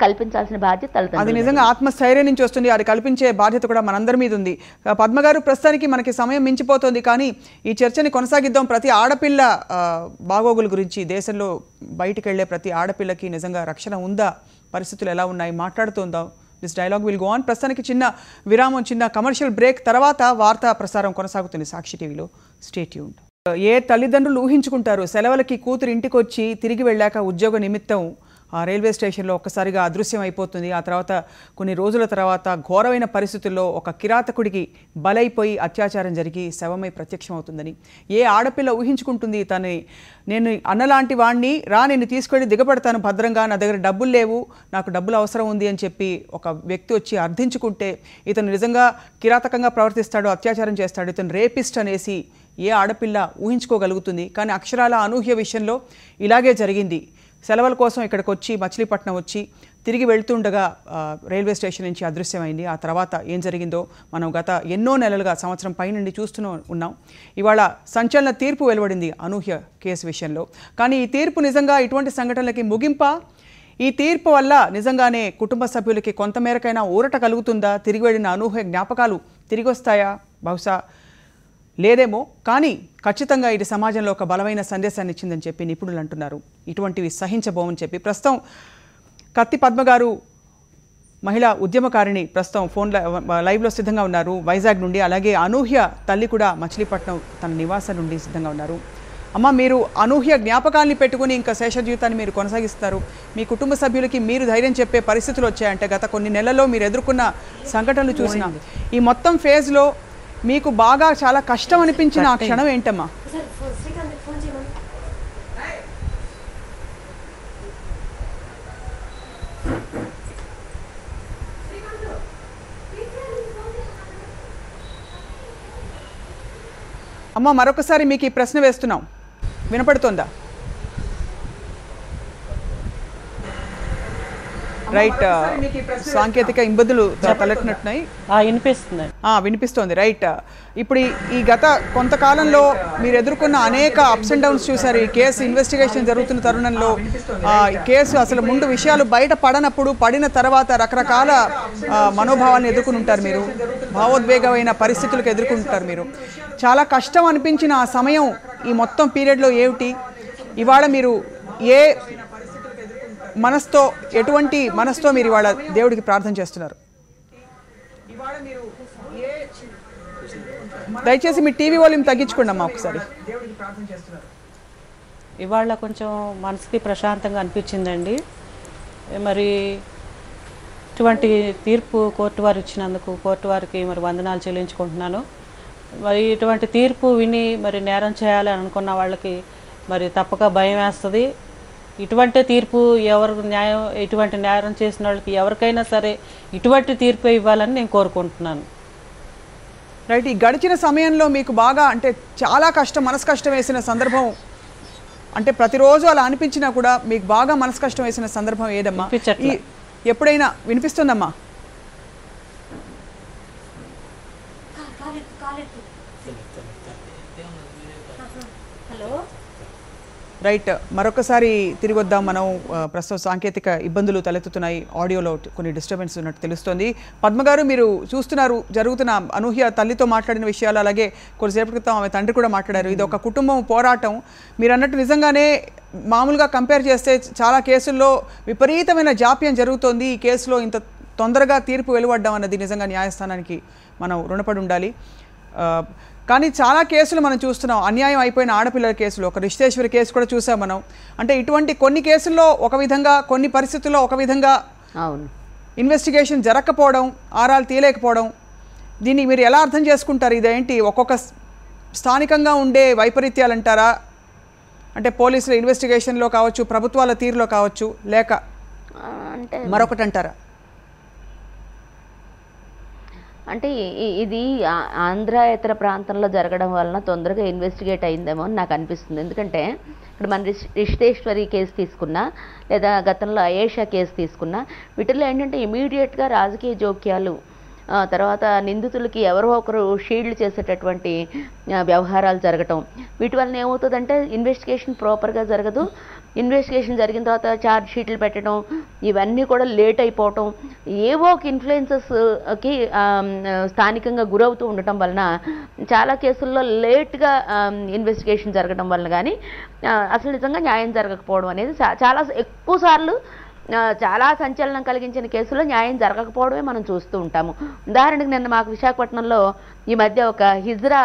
కల్పించాల్సిన బాధ్యత తల్లిదండ్రులు. అది నిజంగా ఆత్మస్థైర్యం నుంచి వస్తుంది, అది కల్పించే బాధ్యత కూడా మనందరి మీద ఉంది. పద్మ గారు, ప్రస్తుతానికి మనకి సమయం మించిపోతుంది, కానీ ఈ చర్చని కొనసాగిద్దాం. ప్రతి ఆడపిల్ల బాగోగుల గురించి, దేశంలో బయటికి వెళ్ళే ప్రతి ఆడపిల్లకి నిజంగా రక్షణ ఉందా, పరిస్థితులు ఎలా ఉన్నాయి మాట్లాడుతుందాం. This dialogue will go on. ప్రస్తుతానికి చిన్న విరామం, చిన్న కమర్షియల్ బ్రేక్ తర్వాత వార్తా ప్రసారం కొనసాగుతుంది సాక్షి టీవీలో. Stay tuned. ఏ తల్లిదండ్రులు ఊహించుకుంటారు సెలవులకి కూతురు ఇంటికి వచ్చి తిరిగి వెళ్ళాక ఉద్యోగ నిమిత్తం ఆ రైల్వే స్టేషన్లో ఒక్కసారిగా అదృశ్యం అయిపోతుంది. ఆ తర్వాత కొన్ని రోజుల తర్వాత ఘోరమైన పరిస్థితుల్లో ఒక కిరాతకుడికి బలైపోయి అత్యాచారం జరిగి శవమై ప్రత్యక్షం అవుతుందని ఏ ఆడపిల్ల ఊహించుకుంటుంది? నేను అన్నలాంటి వాణ్ణి నిన్ను తీసుకెళ్ళి దిగబడతాను భద్రంగా, నా దగ్గర డబ్బులు లేవు, నాకు డబ్బులు అవసరం ఉంది అని చెప్పి ఒక వ్యక్తి వచ్చి అర్థించుకుంటే ఇతను నిజంగా కిరాతకంగా ప్రవర్తిస్తాడు, అత్యాచారం చేస్తాడు, ఇతను రేపిస్ట్ అనేసి ఏ ఆడపిల్ల ఊహించుకోగలుగుతుంది? కానీ అక్షరాల అనూహ్య విషయంలో ఇలాగే జరిగింది. సెలవుల కోసం ఇక్కడికి వచ్చి మచిలీపట్నం వచ్చి తిరిగి వెళ్తుండగా రైల్వే స్టేషన్ నుంచి అదృశ్యమైంది. ఆ తర్వాత ఏం జరిగిందో మనం గత ఎన్నో నెలలుగా, సంవత్సరం పైనుండి చూస్తూనే ఉన్నాం. ఇవాళ సంచలన తీర్పు వెలువడింది అనూహ్య కేసు విషయంలో. కానీ ఈ తీర్పు నిజంగా ఇటువంటి సంఘటనలకి ముగింపా? ఈ తీర్పు వల్ల నిజంగానే కుటుంబ సభ్యులకి కొంతమేరకైనా ఊరట కలుగుతుందా? తిరిగి వెళ్ళిన అనూహ్య జ్ఞాపకాలు తిరిగి వస్తాయా? బహుశా లేదేమో, కానీ ఖచ్చితంగా ఇది సమాజంలో ఒక బలమైన సందేశాన్ని ఇచ్చిందని చెప్పి నిపుణులు అంటున్నారు. ఇటువంటివి సహించబోమని చెప్పి ప్రస్తుతం కత్తి పద్మ గారు, మహిళా ఉద్యమకారిణి, ప్రస్తుతం ఫోన్ లైవ్లో సిద్ధంగా ఉన్నారు వైజాగ్ నుండి. అలాగే అనూహ్య తల్లి కూడా మచిలీపట్నం తన నివాసం నుండి సిద్ధంగా ఉన్నారు. అమ్మ, మీరు అనూహ్య జ్ఞాపకాల్ని పెట్టుకుని ఇంకా శేష జీవితాన్ని మీరు కొనసాగిస్తారు. మీ కుటుంబ సభ్యులకి మీరు ధైర్యం చెప్పే పరిస్థితులు వచ్చాయంటే గత కొన్ని నెలల్లో మీరు ఎదుర్కొన్న సంఘటనలు చూసినా ఈ మొత్తం ఫేజ్లో మీకు బాగా చాలా కష్టం అనిపించిన ఆ క్షణం ఏంటమ్మా? అమ్మ, మరొకసారి మీకు ఈ ప్రశ్న వేస్తున్నాం, వినపడుతోందా? రైట్, సాంకేతిక ఇబ్బందులు తలెత్తినట్టున్నాయి. వినిపిస్తోంది. రైట్, ఇప్పుడు ఈ గత కొంతకాలంలో మీరు ఎదుర్కొన్న అనేక అప్స్ అండ్ డౌన్స్ చూసారు. ఈ కేసు ఇన్వెస్టిగేషన్ జరుగుతున్న తరుణంలో ఈ కేసు అసలు ముందు విషయాలు బయట పడనప్పుడు, పడిన తర్వాత రకరకాల మనోభావాలను ఎదుర్కొని ఉంటారు మీరు, భావోద్వేగమైన పరిస్థితులకు ఎదుర్కొంటారు మీరు. చాలా కష్టం అనిపించిన ఆ సమయం ఈ మొత్తం పీరియడ్లో ఏమిటి? ఇవాళ మీరు ఏ మనసుతో, ఎటువంటి మనసుతో మీరు ఇవాళ దేవుడికి ప్రార్థన చేస్తున్నారు? దయచేసి మీ టీవీ వాల్యూమ్ తగ్గించుకోండి అమ్మా ఒకసారి. ఇవాళ కొంచెం మనసుకి ప్రశాంతంగా అనిపించిందండి. మరి ఇటువంటి తీర్పు కోర్టు వారు ఇచ్చినందుకు కోర్టు వారికి మరి వందనాలు చెల్లించుకుంటున్నాను. మరి ఇటువంటి తీర్పు విని మరి నేరం చేయాలని అనుకున్న వాళ్ళకి మరి తప్పక భయం వేస్తుంది. ఇటువంటి తీర్పు ఇటువంటి నేరం చేసిన వాళ్ళకి ఎవరికైనా సరే ఇటువంటి తీర్పు ఇవ్వాలని నేను కోరుకుంటున్నాను. రైట్, ఈ గడిచిన సమయంలో మీకు బాగా అంటే చాలా మనసు కష్టం వేసిన సందర్భం, అంటే ప్రతిరోజు అలా అనిపించినా కూడా మీకు బాగా మనసు కష్టం వేసిన సందర్భం ఏదమ్మా? ఎప్పుడైనా వినిపిస్తుందమ్మా? రైట్, మరొకసారి తిరిగి వద్దాం మనం. ప్రస్తుతం సాంకేతిక ఇబ్బందులు తలెత్తుతున్నాయి, ఆడియోలో కొన్ని డిస్టర్బెన్స్ ఉన్నట్టు తెలుస్తోంది. పద్మగారు, మీరు చూస్తున్నారు జరుగుతున్న అనూహ్య తల్లితో మాట్లాడిన విషయాలు, అలాగే కొద్దిసేపటి క్రితం ఆమె తండ్రి కూడా మాట్లాడారు. ఇది ఒక కుటుంబం పోరాటం. మీరు అన్నట్టు నిజంగానే మామూలుగా కంపేర్ చేస్తే చాలా కేసుల్లో విపరీతమైన జాప్యం జరుగుతోంది. ఈ కేసులో ఇంత తొందరగా తీర్పు వెలువడ్డం అన్నది నిజంగా న్యాయస్థానానికి మనం రుణపడి ఉండాలి. కానీ చాలా కేసులు మనం చూస్తున్నాం, అన్యాయం అయిపోయిన ఆడపిల్లల కేసులు. ఒక రిషితేశ్వరి కేసు కూడా చూసాం మనం. అంటే ఇటువంటి కొన్ని కేసుల్లో ఒక విధంగా, కొన్ని పరిస్థితుల్లో ఒక విధంగా ఇన్వెస్టిగేషన్ జరగకపోవడం, ఆరాలు తీయలేకపోవడం, దీన్ని మీరు ఎలా అర్థం చేసుకుంటారు? ఇదేంటి ఒక్కొక్క స్థానికంగా ఉండే వైపరీత్యాలు అంటారా? అంటే పోలీసుల ఇన్వెస్టిగేషన్లో కావచ్చు, ప్రభుత్వాల తీరులో కావచ్చు, లేక మరొకటి అంటారా? అంటే ఇది ఆంధ్రాయేతర ప్రాంతంలో జరగడం వలన తొందరగా ఇన్వెస్టిగేట్ అయిందేమో అని నాకు అనిపిస్తుంది. ఎందుకంటే ఇక్కడ మన రిషితేశ్వరి కేసు తీసుకున్నా, లేదా గతంలో అయేషా కేసు తీసుకున్నా, వీటిల్లో ఏంటంటే ఇమీడియట్గా రాజకీయ జోక్యాలు, తర్వాత నిందితులకి ఎవరో ఒకరు షీల్డ్ చేసేటటువంటి వ్యవహారాలు జరగటం, వీటి వలన ఏమవుతుందంటే ఇన్వెస్టిగేషన్ ప్రాపర్గా జరగదు. ఇన్వెస్టిగేషన్ జరిగిన తర్వాత ఛార్జ్ షీట్లు పెట్టడం, ఇవన్నీ కూడా లేట్ అయిపోవటం, ఏవో ఒక ఇన్ఫ్లుయెన్సెస్కి స్థానికంగా గురవుతూ ఉండటం వలన చాలా కేసుల్లో లేట్గా ఇన్వెస్టిగేషన్ జరగడం వలన కానీ అసలు నిజంగా న్యాయం జరగకపోవడం అనేది చాలా ఎక్కువ సార్లు చాలా సంచలనం కలిగించిన కేసులో న్యాయం జరగకపోవడమే మనం చూస్తూ ఉంటాము. ఉదాహరణకు నిన్న మాకు విశాఖపట్నంలో ఈ మధ్య ఒక హిజ్రా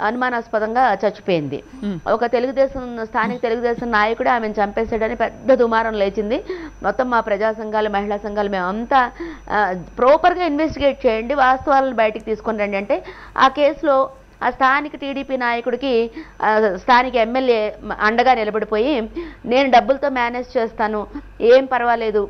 అనుమానాస్పదంగా చచ్చిపోయింది. ఒక స్థానిక తెలుగుదేశం నాయకుడు ఆమెను చంపేశాడని పెద్ద దుమారం లేచింది. మొత్తం మా ప్రజా సంఘాలు, మహిళా సంఘాలు మేమంతా ప్రాపర్గా ఇన్వెస్టిగేట్ చేయండి, వాస్తవాలను బయటికి తీసుకొని రండి అంటే ఆ కేసులో ఆ స్థానిక టీడీపీ నాయకుడికి స్థానిక ఎమ్మెల్యే అండగా నిలబడిపోయి నేను డబ్బులతో మేనేజ్ చేస్తాను, ఏం పర్వాలేదు,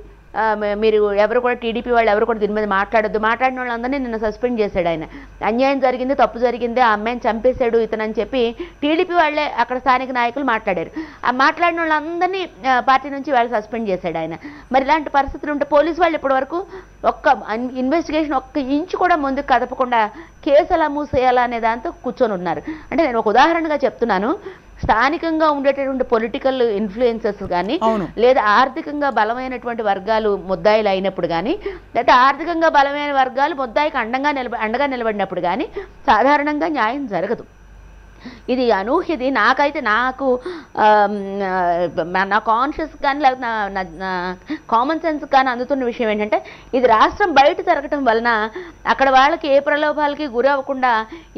మీరు ఎవరు కూడా టీడీపీ వాళ్ళు ఎవరు కూడా దీని మీద మాట్లాడిన వాళ్ళందరినీ నిన్న సస్పెండ్ చేశాడు ఆయన. అన్యాయం జరిగింది, తప్పు జరిగింది, ఆ అమ్మాయిని చంపేశాడు ఇతనని చెప్పి టీడీపీ వాళ్ళే అక్కడ స్థానిక నాయకులు మాట్లాడారు. ఆ మాట్లాడిన వాళ్ళందరినీ పార్టీ నుంచి వాళ్ళు సస్పెండ్ చేశాడు ఆయన. మరి ఇలాంటి పరిస్థితులు ఉంటే పోలీసు వాళ్ళు ఇప్పటి వరకు ఒక్క ఇన్వెస్టిగేషన్ ఒక్క ఇంచు కూడా ముందుకు కదపకుండా కేసు ఎలా మూసేయాలా అనే దాంతో కూర్చొని ఉన్నారు. అంటే నేను ఒక ఉదాహరణగా చెప్తున్నాను. స్థానికంగా ఉండేటటువంటి పొలిటికల్ ఇన్ఫ్లుయెన్సెస్ కానీ, లేదా ఆర్థికంగా బలమైనటువంటి వర్గాలు ముద్దాయిలు అయినప్పుడు కానీ, లేదా ఆర్థికంగా బలమైన వర్గాలు ముద్దాయికి అండగా నిలబడినప్పుడు కానీ సాధారణంగా న్యాయం జరగదు. ఇది అనూహ్యది. నాకు నా కాన్షియస్ కానీ లేకపోతే నా కామన్ సెన్స్ కానీ అందుతున్న విషయం ఏంటంటే ఇది రాష్ట్రం బయట జరగటం వలన అక్కడ వాళ్ళకి ఏ ప్రలోభాలకి గురి అవ్వకుండా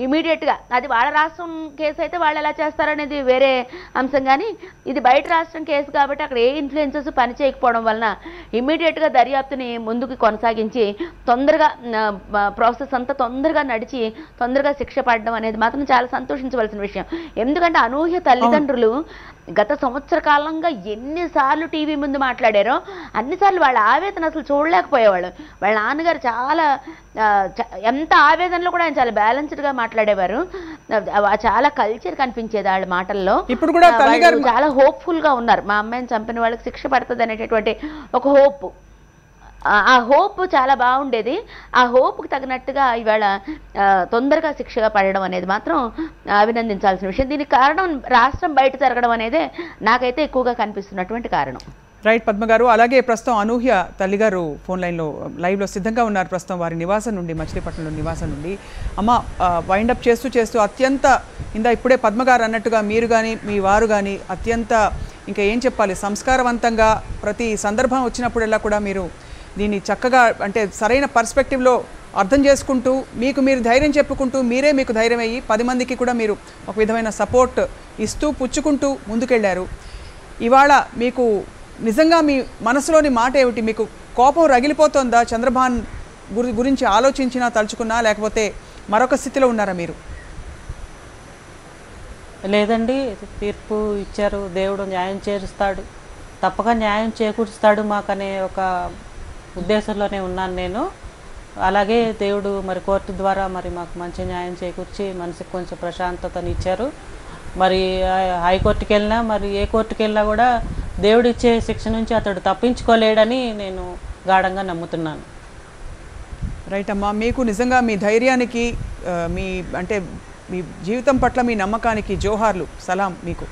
ఇమీడియట్గా, అది వాళ్ళ రాష్ట్రం కేసు అయితే వాళ్ళు ఎలా చేస్తారనేది వేరే అంశం, కానీ ఇది బయట రాష్ట్రం కేసు కాబట్టి అక్కడ ఏ ఇన్ఫ్లుయెన్సెస్ పని చేయకపోవడం వలన ఇమీడియట్గా దర్యాప్తుని ముందుకు కొనసాగించి తొందరగా ప్రాసెస్ అంతా తొందరగా నడిచి తొందరగా శిక్ష పడడం అనేది మాత్రం చాలా సంతోషించవలసిన విషయం. ఎందుకంటే అనూహ్య తల్లిదండ్రులు గత సంవత్సర కాలంగా ఎన్నిసార్లు టీవీ ముందు మాట్లాడారో అన్నిసార్లు వాళ్ళ ఆవేదన అసలు చూడలేకపోయేవాళ్ళు. వాళ్ళ నాన్నగారు చాలా ఎంత ఆవేదనలో కూడా ఆయన చాలా బ్యాలెన్స్డ్గా మాట్లాడేవారు. చాలా కల్చర్ కనిపించేది వాళ్ళ మాటల్లో. ఇప్పుడు కూడా చాలా హోప్ఫుల్గా ఉన్నారు. మా అమ్మాయిని చంపిన వాళ్ళకి శిక్ష పడుతుంది అనేటటువంటి ఒక హోప్, ఆ హోప్ చాలా బాగుండేది. ఆ హోప్కి తగినట్టుగా ఇవాళ తొందరగా శిక్షగా పడడం అనేది మాత్రం అభినందించాల్సిన విషయం. దీనికి కారణం రాష్ట్రం బయట జరగడం అనేదే నాకైతే ఎక్కువగా కనిపిస్తున్నటువంటి కారణం. రైట్ పద్మ గారు. అలాగే ప్రస్తుతం అనూహ్య తల్లిగారు ఫోన్ లైవ్లో సిద్ధంగా ఉన్నారు. ప్రస్తుతం వారి నివాసం నుండి, మచిలీపట్నంలో నివాసం నుండి. అమ్మ, వైండప్ చేస్తూ అత్యంత ఇప్పుడే పద్మ గారు అన్నట్టుగా మీరు కానీ మీ వారు కానీ అత్యంత ఇంకా ఏం చెప్పాలి, సంస్కారవంతంగా ప్రతి సందర్భం వచ్చినప్పుడల్లా కూడా మీరు దీన్ని చక్కగా అంటే సరైన పర్స్పెక్టివ్లో అర్థం చేసుకుంటూ మీరు ధైర్యం చెప్పుకుంటూ మీరే మీకు ధైర్యం అయ్యి 10 మందికి కూడా మీరు ఒక విధమైన సపోర్ట్ ఇస్తూ పుచ్చుకుంటూ ముందుకెళ్ళారు. ఇవాళ మీకు నిజంగా మీ మనసులోని మాట ఏమిటి? మీకు కోపం రగిలిపోతుందా? చంద్రబాన్ గురించి ఆలోచించినా తలుచుకున్నా, లేకపోతే మరొక స్థితిలో ఉన్నారా మీరు? లేదండి, తీర్పు ఇచ్చారు, దేవుడు న్యాయం చేరుస్తాడు, తప్పక న్యాయం చేకూరుస్తాడు మాకనే ఒక ఉద్దేశంలోనే ఉన్నాను నేను. అలాగే దేవుడు మరి కోర్టు ద్వారా మరి మాకు మంచి న్యాయం చేకూర్చి మనసుకు కొంచెం ప్రశాంతతని ఇచ్చారు. మరి హైకోర్టుకి వెళ్ళినా మరి ఏ కోర్టుకి వెళ్ళినా కూడా దేవుడిచ్చే శిక్ష నుంచి అతడు తప్పించుకోలేడని నేను గాఢంగా నమ్ముతున్నాను. రైట్ అమ్మా, మీకు నిజంగా మీ ధైర్యానికి మీ జీవితం పట్ల మీ నమ్మకానికి జోహార్లు, సలాం మీకు.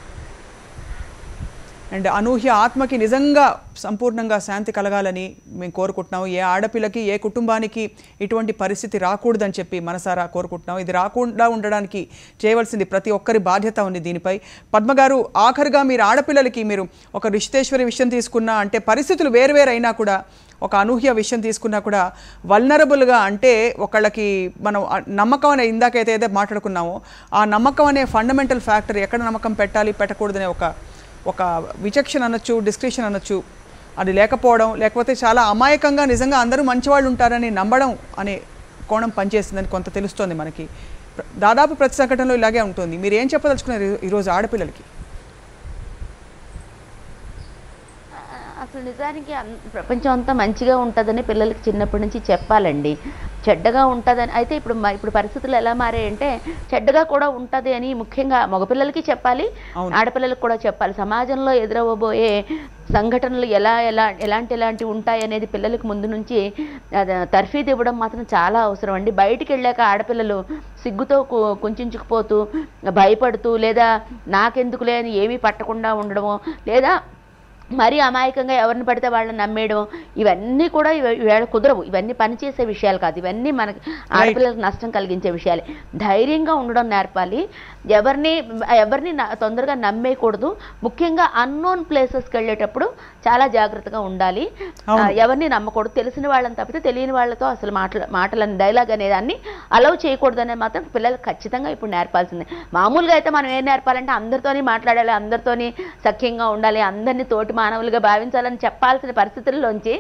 అండ్ అనూహ్య ఆత్మకి నిజంగా సంపూర్ణంగా శాంతి కలగాలని మేము కోరుకుంటున్నాము. ఏ ఆడపిల్లకి, ఏ కుటుంబానికి ఇటువంటి పరిస్థితి రాకూడదని చెప్పి మనసారా కోరుకుంటున్నాము. ఇది రాకుండా ఉండడానికి చేయవలసింది ప్రతి ఒక్కరి బాధ్యత ఉంది దీనిపై. పద్మగారు, ఆఖరిగా మీరు ఆడపిల్లలకి మీరు ఒక రిషితేశ్వరి విషయం తీసుకున్నా, అంటే పరిస్థితులు వేరువేరైనా కూడా, ఒక అనూహ్య విషయం తీసుకున్నా కూడా వల్నరబుల్గా, అంటే ఒకళ్ళకి మనం నమ్మకం అనే ఇందాకైతే ఏదో మాట్లాడుకున్నామో ఆ నమ్మకం అనే ఫండమెంటల్ ఫ్యాక్టర్, ఎక్కడ నమ్మకం పెట్టాలి పెట్టకూడదనే ఒక విచక్షణ అనొచ్చు, డిస్క్రిప్షన్ అనొచ్చు, అది లేకపోవడం, లేకపోతే చాలా అమాయకంగా నిజంగా అందరూ మంచివాళ్ళు ఉంటారని నమ్మడం అనే కోణం పనిచేస్తుందని కొంత తెలుస్తోంది మనకి. దాదాపు ప్రతి సంఘటనలో ఇలాగే ఉంటుంది. మీరు ఏం చెప్పదలుచుకున్నారు ఈరోజు ఆడపిల్లలకి? అసలు నిజానికి ప్రపంచం అంతా మంచిగా ఉంటుందని పిల్లలకి చిన్నప్పటి నుంచి చెప్పాలండి. చెడ్డగా ఉంటుందని అయితే ఇప్పుడు పరిస్థితులు ఎలా మారాయంటే చెడ్డగా కూడా ఉంటుంది అని ముఖ్యంగా మగపిల్లలకి చెప్పాలి, ఆడపిల్లలకు కూడా చెప్పాలి. సమాజంలో ఎదురవ్వబోయే సంఘటనలు ఎలాంటి ఉంటాయి అనేది పిల్లలకు ముందు నుంచి తర్ఫీదు ఇవ్వడం మాత్రం చాలా అవసరం అండి. బయటికి వెళ్ళాక ఆడపిల్లలు సిగ్గుతో కుంచుకుపోతూ, భయపడుతూ, లేదా నాకెందుకులే అని ఏమీ పట్టకుండా ఉండడమో, లేదా మరీ అమాయకంగా ఎవరిని పడితే వాళ్ళని నమ్మేయడం ఇవన్నీ కూడా ఇవాళ కుదరవు. ఇవన్నీ పనిచేసే విషయాలు కాదు. ఇవన్నీ మనకి ఆడపిల్లలకు నష్టం కలిగించే విషయాలే. ధైర్యంగా ఉండడం నేర్పాలి. ఎవరిని తొందరగా నమ్మేయకూడదు. ముఖ్యంగా అన్నోన్ ప్లేసెస్కి వెళ్ళేటప్పుడు చాలా జాగ్రత్తగా ఉండాలి. ఎవరిని నమ్మకూడదు. తెలిసిన వాళ్ళని తప్పితే తెలియని వాళ్ళతో అసలు మాటలని డైలాగ్ అనేదాన్ని అలౌ చేయకూడదు అనేది మాత్రం పిల్లలకు ఖచ్చితంగా ఇప్పుడు నేర్పాల్సిందే. మామూలుగా అయితే మనం ఏం నేర్పాలంటే అందరితోని మాట్లాడాలి, అందరితోని సఖ్యంగా ఉండాలి, అందరినీ తోటి మానవులుగా భావించాలని చెప్పాల్సిన పరిస్థితుల్లోంచి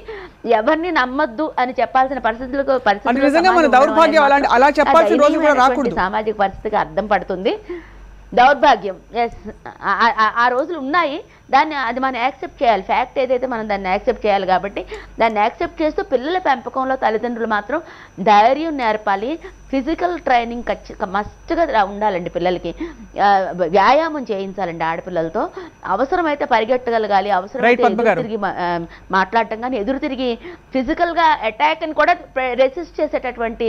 ఎవరిని నమ్మద్దు అని చెప్పాల్సిన సామాజిక పరిస్థితికి అర్థం పడుతుంది. దౌర్భాగ్యం. ఎస్, ఆ రోజులు ఉన్నాయి. అది మనం యాక్సెప్ట్ చేయాలి. ఫ్యాక్ట్ ఏదైతే మనం దాన్ని యాక్సెప్ట్ చేయాలి. కాబట్టి దాన్ని యాక్సెప్ట్ చేస్తూ పిల్లల పెంపకంలో తల్లిదండ్రులు మాత్రం ధైర్యం నేర్పాలి. ఫిజికల్ ట్రైనింగ్ మస్ట్గా ఉండాలండి. పిల్లలకి వ్యాయామం చేయించాలండి ఆడపిల్లలతో. అవసరమైతే పరిగెట్టగలగాలి, అవసరమైతే ఎదురు తిరిగి మాట్లాడటం కానీ, ఎదురు తిరిగి ఫిజికల్గా అటాక్ని కూడా రెసిస్ట్ చేసేటటువంటి